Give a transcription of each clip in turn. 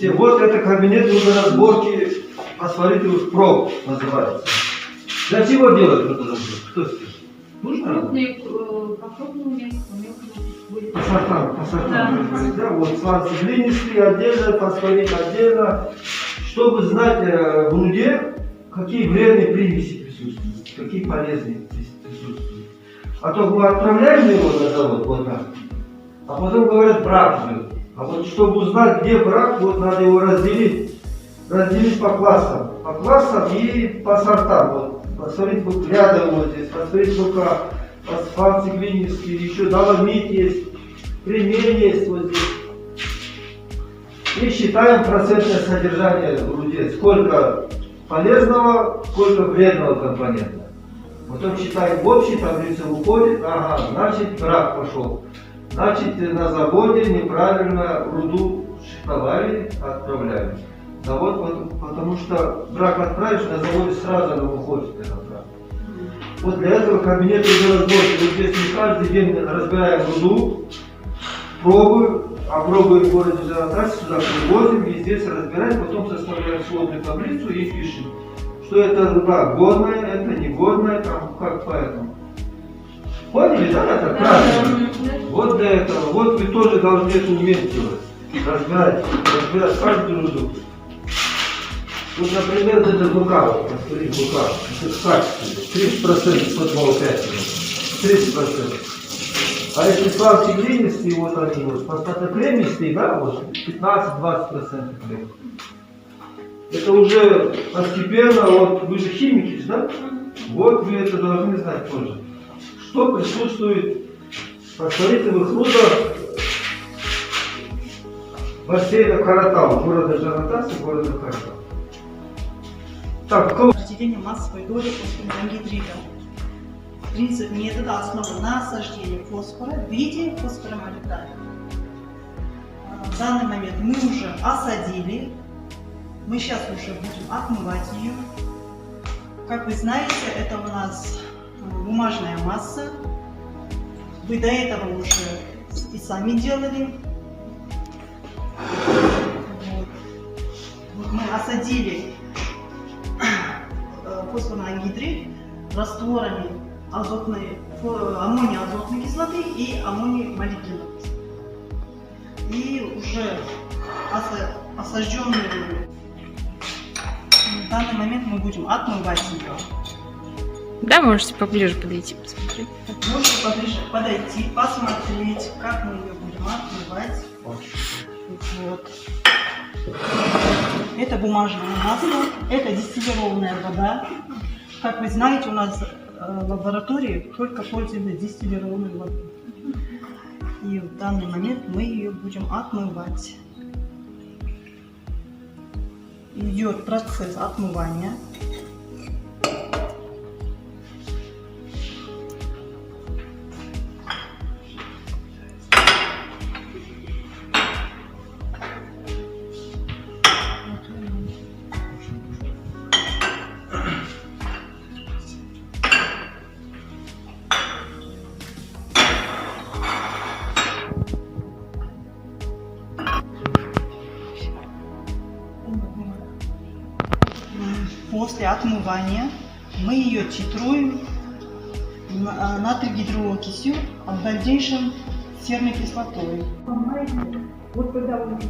Все. Вот это кабинет разборки фосфоритовых проб называется. Для чего делать вот это? Кто скажет? Нужно? По сортам, да, вот сланцы глинистые отдельно, фосфорит отдельно, чтобы знать в руде, какие вредные примеси присутствуют, какие полезные присутствуют. А то мы отправляем его на завод, вот так, а потом говорят, брак был. А вот чтобы узнать, где брак, вот надо его разделить по классам и по сортам. Вот, фосфорит рядом вот здесь, фосфорит БК, фосфат глинистый, еще доломит есть, кремень есть вот здесь. И считаем процентное содержание в руде, сколько полезного, сколько вредного компонента. Потом считаем в общей таблице, выходит, ага, значит брак пошел. Значит, на заводе неправильно руду шифровали, отправляли. Завод, потому что брак отправишь, на заводе сразу она выходит, этот брак. Вот для этого кабинет разборки. Вот здесь мы каждый день разбираем руду, опробуем в городе Жанатасе, сюда привозим и здесь разбираем, потом составляем сводную таблицу и пишем, что это руда годная, это негодная, там как поэтому. Поняли, да, это правильно? Вот для этого, вот вы тоже должны это уметь делать, разбирать каждую руду. Вот, например, это БК, вот, посмотрите, БК, это качество, 30% сотного 5, 30%. А если сланцы глинистые, вот они вот, фосфатокремистые, да, вот, 15-20% клей. Это уже постепенно, вот, вы же химики, да? Вот вы это должны знать тоже. Что присутствует в фосфоритовых рудах бассейна Каратау, города Жанатас и города Каратау. Так, Рождение массовой доли фосфорангидрида. Принцип метода основан на осаждении фосфора в виде фосфоромолибдата. В данный момент мы уже осадили, мы сейчас уже будем отмывать ее. Как вы знаете, это у нас бумажная масса. Вы до этого уже и сами делали. Вот мы осадили фосфоангидрид растворами аммония азотной кислоты и аммоний молибденовой кислоты. И уже осажденную в данный момент мы будем отмывать ее. Да, можете поближе подойти, посмотреть. Можете поближе подойти, посмотреть, как мы ее будем отмывать. Вот. Это бумажное масло, это дистиллированная вода. Как вы знаете, у нас в лаборатории только пользуются дистиллированной водой. И в данный момент мы ее будем отмывать. Идет процесс отмывания. После отмывания мы ее титруем натрий-гидроокисью, а в дальнейшем серной кислотой. Вот когда вы они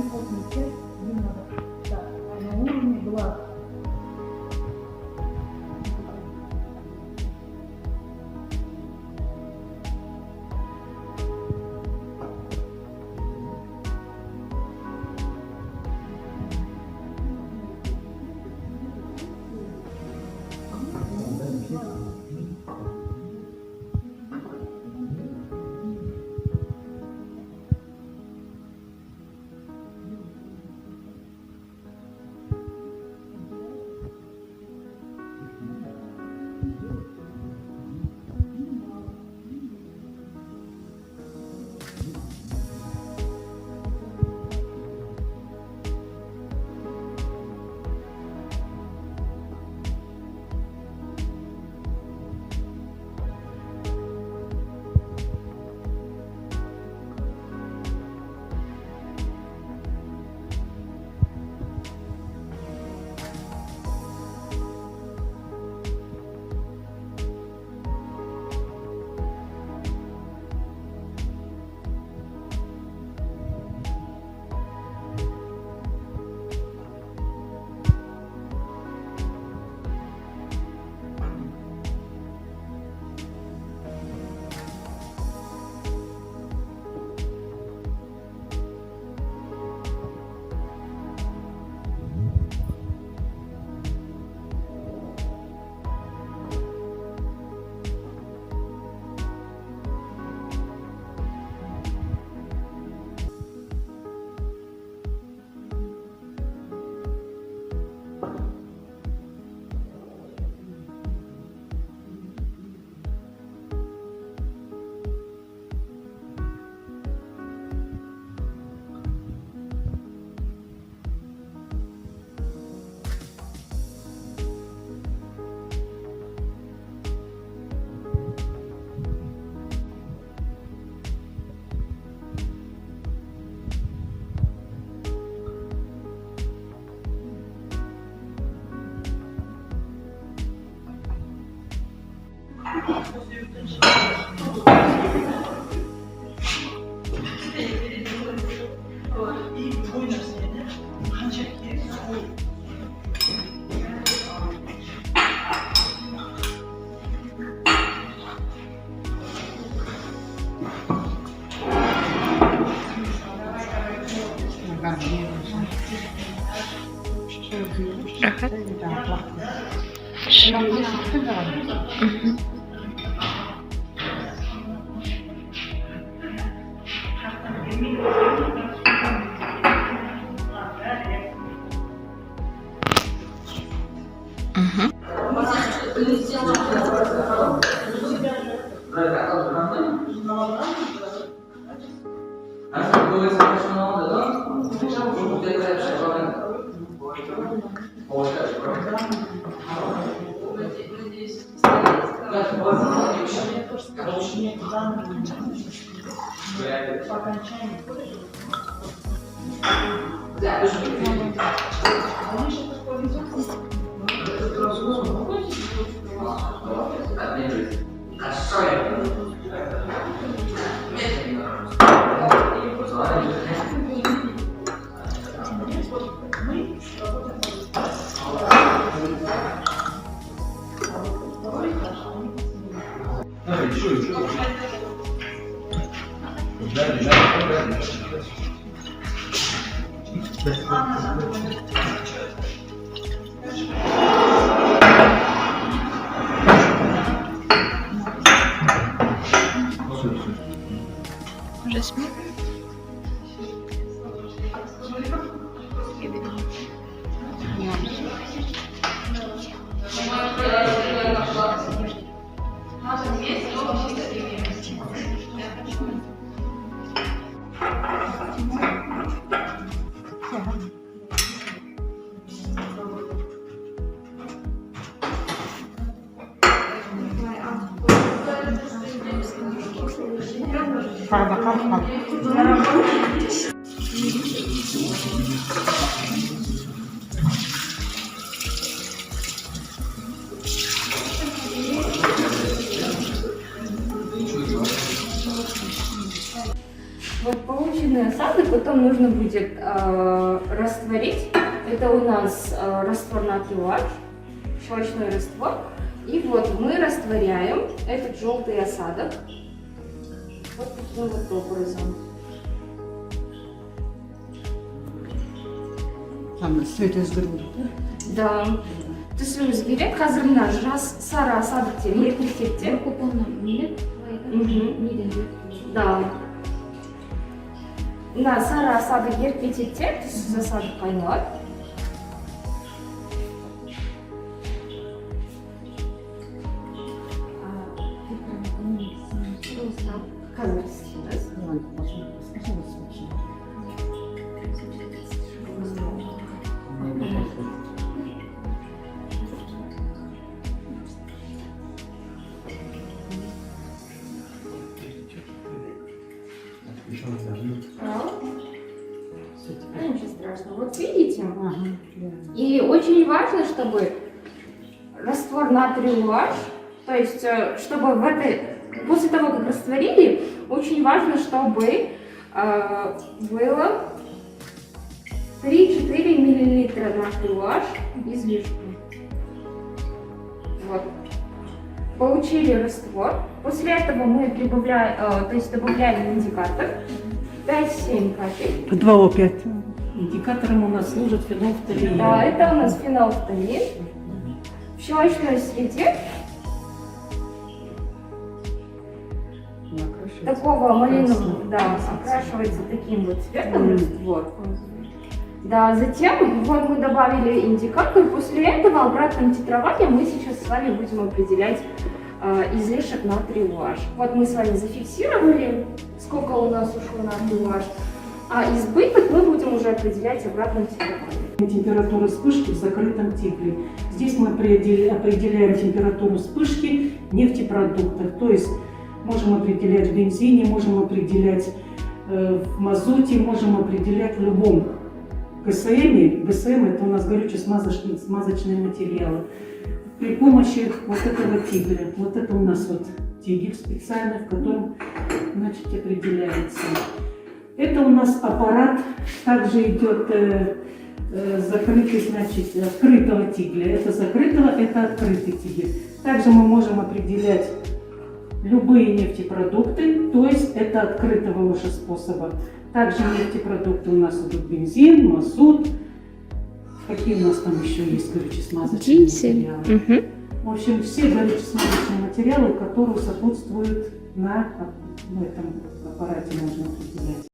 после не надо. На уровне глаз. И война сегодня. Рахат. Мгм. Мгм. По окончании Жасмин. Вот полученный осадок потом нужно будет растворить. Это у нас раствор натрия OH, щелочной раствор. И вот мы растворяем этот желтый осадок вот таким вот образом. Все это из груди, Да. Түсімізге қазір жас сары осадок еркектер. Да. На сары осадок еркететте түсіз осадок айналады. Қазір істейміз. Ничего страшного. Вот видите? И очень важно, чтобы раствор натрия OH, то есть, чтобы после того, как растворили, очень важно, чтобы было 3-4 мл натрия OH излишку. Вот. Получили раствор. После этого мы добавляем индикатор 5-7 капель. 2О5. Индикатором у нас служит фенолфталин. Да, это у нас фенолфталин. В щелочной среде такого малинового, да, окрашивается таким вот цветом раствор. Да, затем вот мы добавили индикатор. После этого обратным титрованием мы сейчас с вами будем определять излишек натрия OH. Вот мы с вами зафиксировали, сколько у нас ушло натрия OH, а избыток мы будем уже определять обратным титрованием. Температура вспышки в закрытом типле. Здесь мы определяем температуру вспышки в нефтепродуктах. То есть можем определять в бензине, можем определять в мазуте, можем определять в любом ГСМ. ГСМ это у нас горюче-смазочные материалы. при помощи вот этого тигля. Вот это у нас вот тигель специальный, в котором, значит, определяется. Это у нас аппарат, также идет закрытый, значит, открытого тигля. Это закрытого, это открытый тигель. Также мы можем определять любые нефтепродукты, то есть это открытого уже способа. Также нефтепродукты у нас идут бензин, мазут. Какие у нас там еще есть горюче-смазочные Дизель. материалы? В общем, все горюче-смазочные материалы, которые сопутствуют на этом аппарате, можно определять.